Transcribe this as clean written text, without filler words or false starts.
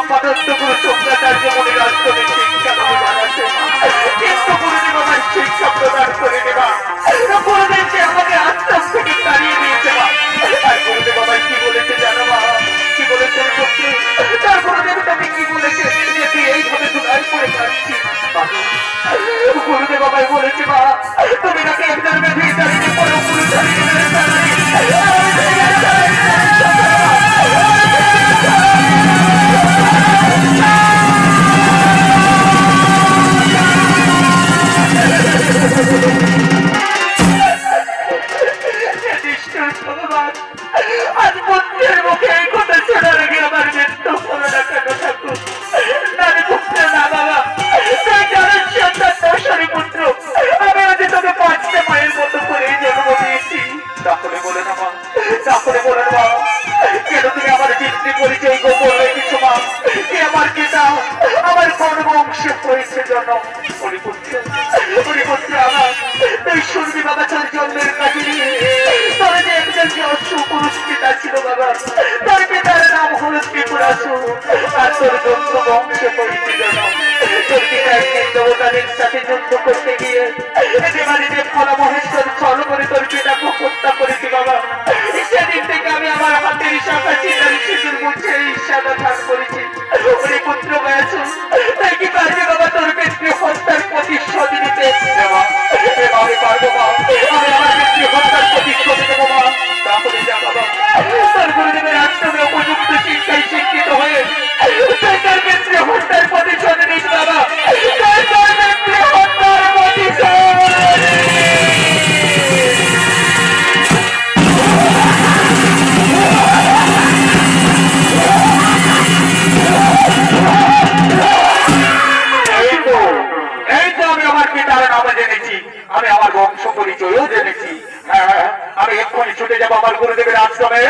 পদার্থ গুরু শঙ্করাচার্য মনে রাষ্ট্রকে শিক্ষা তুমি বানাচ্ছে, কিন্তু গুরুদেব আমার শিক্ষা প্রদান করে দেবা। গুরুদেব যে আমাকে আশ্রম থেকে তাড়িয়ে দিয়েছে মা। আর গুরুদেব আমায় কি বলেছে জানো মা? কি বলেছে বলছে? তার গুরুদেব তুমি কি বলেছে যে তুই এইভাবে দুলায় পড়ে কাঁদছিস? গুরুদেব আমায় বলেছে মা, তুমি নাকি একজন মেয়ে দাঁড়িয়ে পড়ো গুরু দাঁড়িয়ে আজ পুত্রের মুখে এই কথা শোনার আগে আমার মৃত্যু হলো না কেন ঠাকুর? নারী পুত্র না বাবা, তুই জানেন সন্তান দর্শনী পুত্র, আমি আজ তোকে 5টা মায়ের মতো করে জন্ম দিয়েছি। তাহলে বলে না মা, তাহলে বলে মা, কেন তুমি আমার পিতৃ পরিচয় গোপন রেখেছো মা? কি আমার পিতা আমার কোন বংশ হয়েছে জন্ম? হরিপুত্র হরিপুত্র আমার, তুই শুনবি বাবা তোর জন্মের কাহিনী। তোর যে একজন সুপুরুষ পিতা ছিল বাবা, তার পিতার নাম হল ত্রিপুরাসু, আর তোর যন্ত্র বংশ হয়েছে জন্ম। তোর পিতা একদিন দেবতাদের সাথে যুদ্ধ করতে গিয়ে দেবাদিদেব ফলা মহেশ্বর ছল করে তোর পিতাকে হত্যা করেছি বাবা। সেদিন থেকে আমি আমার হাতের শাখা চিন্তার শিশুর মুখে ঈর্ষাটা ধান করেছি। পুত্র বয়াছো তাই কি পারবে বাবা তোর পিতৃ হত্যার প্রতিশোধ নিতে? আমি পারবো মা, আমি আমার পিতৃ হত্যার প্রতিশোধ দেবো মা। তাহলে যা বাবা, তোর গুরুদেবের আশ্রমে উপযুক্ত শিক্ষায় শিক্ষিত হয়ে তার পিতৃ হত্যার প্রতিশোধ নিস বাবা, তার পিতৃ হত্যার প্রতিশোধ। আমি আমার বংশ পরিচয়ও জেনেছি। আমি এক্ষুনি ছুটে যাবো আমার গুরুদেবের আশ্রমে,